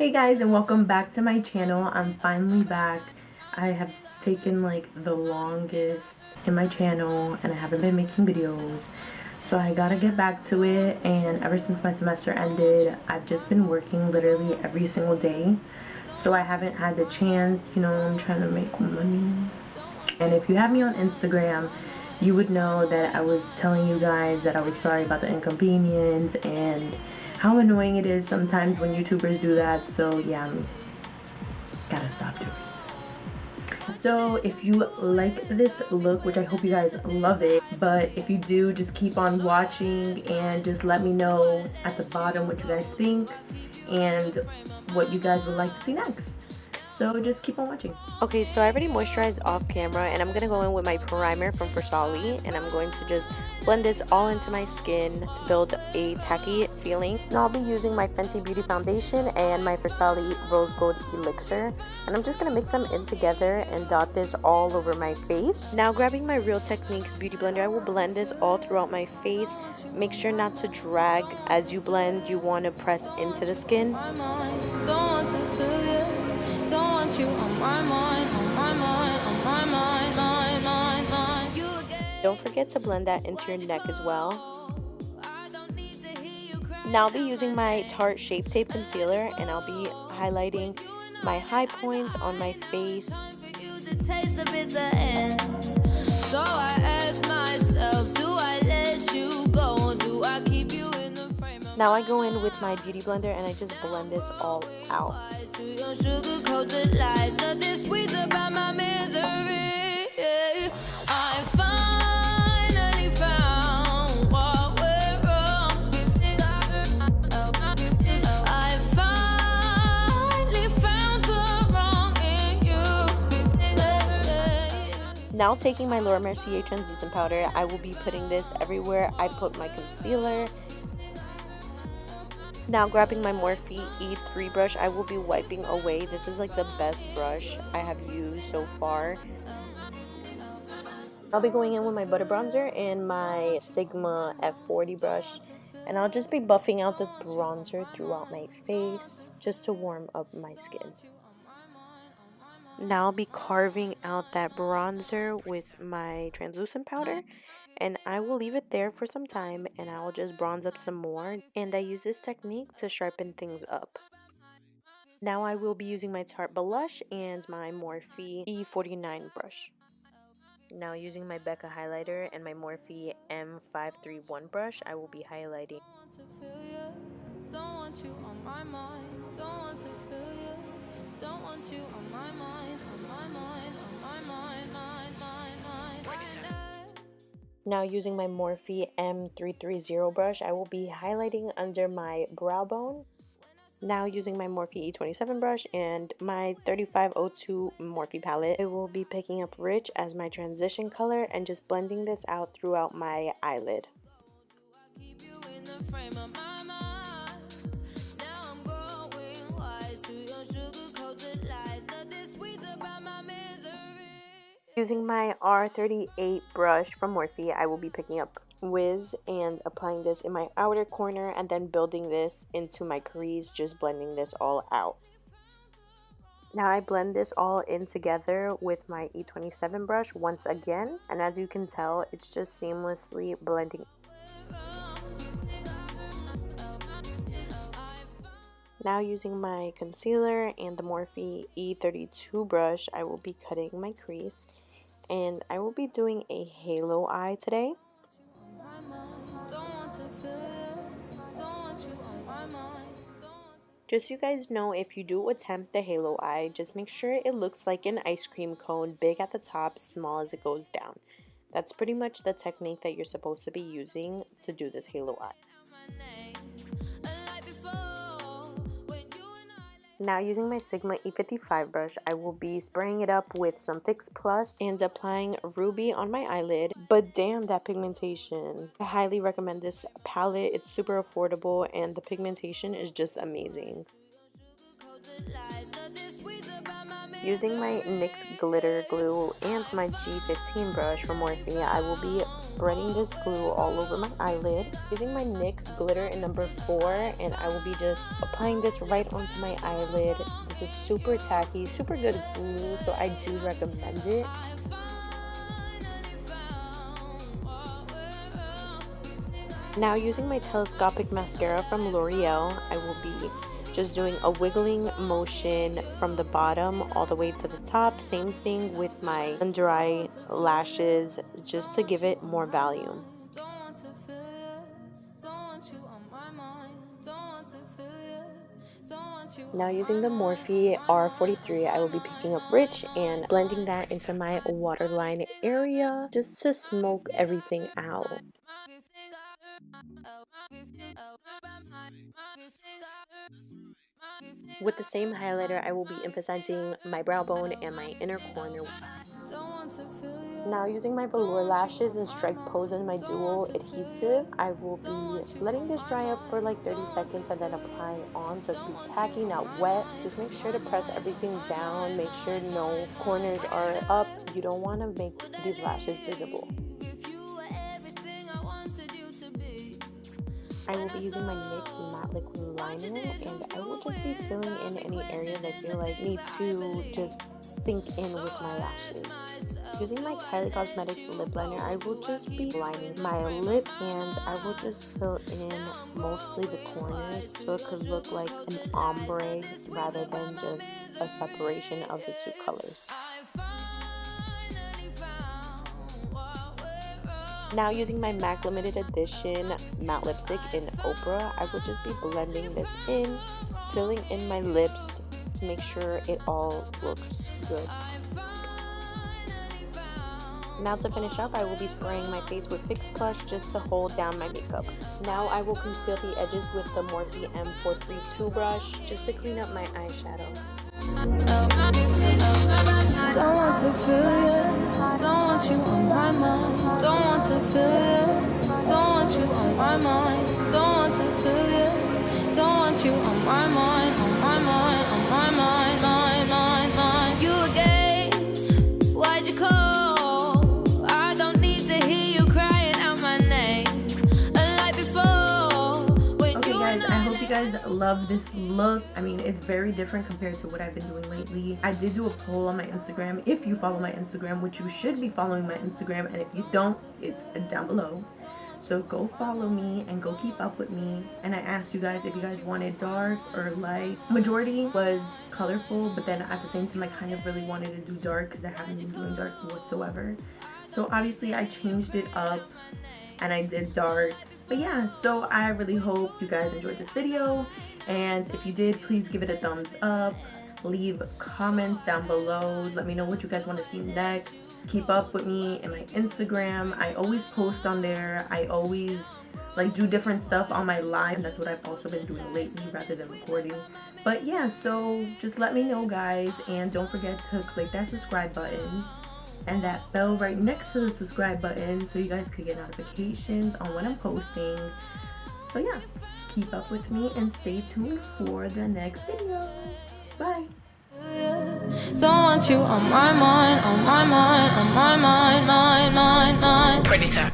Hey guys, and welcome back to my channel. I'm finally back. I have taken like the longest in my channel and I haven't been making videos, so I gotta get back to it. And ever since my semester ended, I've just been working literally every single day, so I haven't had the chance. I'm trying to make money. And if you have me on Instagram, you would know that I was telling you guys that I was sorry about the inconvenience and how annoying it is sometimes when YouTubers do that. So yeah, I'm gotta stop doing it. So if you like this look, which I hope you guys love it, but if you do, just keep on watching and just let me know at the bottom what you guys think and what you guys would like to see next. So just keep on watching. Okay, so I already moisturized off camera and I'm going to go in with my primer from Versali, and I'm going to just blend this all into my skin to build a tacky feeling. Now I'll be using my Fenty Beauty Foundation and my Versali Rose Gold Elixir, and I'm just going to mix them in together and dot this all over my face. Now grabbing my Real Techniques Beauty Blender, I will blend this all throughout my face. Make sure not to drag as you blend. You want to press into the skin. Don't want you on my mind, on my mind, on my mind, mind. You again. Don't forget to blend that into your neck as well. Now I'll be using my Tarte Shape Tape Concealer, and I'll be highlighting my high points on my face. So I ask myself, do I let you go? Do I keep you in the frame? Now I go in with my beauty blender and I just blend this all out. I finally found what went wrong. I finally found the wrong in you. Now taking my Laura Mercier translucent powder, I will be putting this everywhere I put my concealer. Now grabbing my Morphe E3 brush, I will be wiping away. This is like the best brush I have used so far. I'll be going in with my butter bronzer and my Sigma F40 brush, and I'll just be buffing out this bronzer throughout my face just to warm up my skin. Now I'll be carving out that bronzer with my translucent powder, and I will leave it there for some time and I will just bronze up some more, and I use this technique to sharpen things up. Now I will be using my Tarte blush and my Morphe E49 brush. Now using my Becca highlighter and my Morphe M531 brush, I will be highlighting. Don't want you on my mind, don't want to feel you. Don't want you on my mind, on my mind, on my mind, mind. Now using my Morphe M330 brush, I will be highlighting under my brow bone. Now using my Morphe E27 brush and my 3502 Morphe palette, I will be picking up Rich as my transition color and just blending this out throughout my eyelid. Using my R38 brush from Morphe, I will be picking up Wiz and applying this in my outer corner and then building this into my crease, just blending this all out. Now I blend this all in together with my E27 brush once again, and as you can tell, it's just seamlessly blending. Now using my concealer and the Morphe E32 brush, I will be cutting my crease, and I will be doing a halo eye today. Just so you guys know, if you do attempt the halo eye, just make sure it looks like an ice cream cone, big at the top, small as it goes down. That's pretty much the technique that you're supposed to be using to do this halo eye. Now using my Sigma E55 brush, I will be spraying it up with some Fix Plus and applying Ruby on my eyelid. But damn, that pigmentation. I highly recommend this palette. It's super affordable and the pigmentation is just amazing. Using my NYX glitter glue and my G15 brush from Morphe, I will be spreading this glue all over my eyelid. Using my NYX glitter in number 4, and I will be just applying this right onto my eyelid. This is super tacky, super good glue, so I do recommend it. Now using my telescopic mascara from L'Oreal, I will be just doing a wiggling motion from the bottom all the way to the top. Same thing with my under eye lashes, just to give it more volume. Now using the Morphe R43, I will be picking up Rich and blending that into my waterline area just to smoke everything out. With the same highlighter, I will be emphasizing my brow bone and my inner corner. Now using my velour lashes and Strike Pose and my dual adhesive, I will be letting this dry up for like 30 seconds and then apply on, so it'll be tacky, not wet. Just make sure to press everything down, make sure no corners are up. You don't want to make these lashes visible. I will be using my NYX matte liquid liner, and I will just be filling in any areas I feel like need to just sink in with my lashes. Using my Kylie Cosmetics lip liner, I will just be lining my lips, and I will just fill in mostly the corners so it could look like an ombre rather than just a separation of the two colors. Now using my MAC limited edition matte lipstick in Oprah, I will just be blending this in, filling in my lips to make sure it all looks good. Now to finish up, I will be spraying my face with Fix Plus just to hold down my makeup. Now I will conceal the edges with the Morphe M432 brush just to clean up my eyeshadow. Don't want to feel you, don't want you on my mind. Don't want to feel you, don't want you on my mind. Don't want to feel you, don't want you on my mind, on my mind, on my mind, mind. You again, why'd you call? I don't need to hear you crying out my name. Like before, when okay guys, I hope you guys love this look. I mean, it's very different compared to what I've been doing lately. I did do a poll on my Instagram. If you follow my Instagram, which you should be following my Instagram, and if you don't, it's down below. So go follow me and go keep up with me. And I asked you guys if you guys wanted dark or light. Majority was colorful, but then at the same time I kind of really wanted to do dark because I haven't been doing dark whatsoever. So obviously I changed it up and I did dark. But yeah, so I really hope you guys enjoyed this video, and if you did, please give it a thumbs up, leave comments down below, let me know what you guys want to see next. Keep up with me in my Instagram. I always post on there. I always like do different stuff on my live, and that's what I've also been doing lately rather than recording. But yeah, so just let me know guys, and don't forget to click that subscribe button and that bell right next to the subscribe button so you guys could get notifications on when I'm posting. So yeah, keep up with me and stay tuned for the next video. Bye. Don't want you on my mind, on my mind, on my mind, mind. Predator.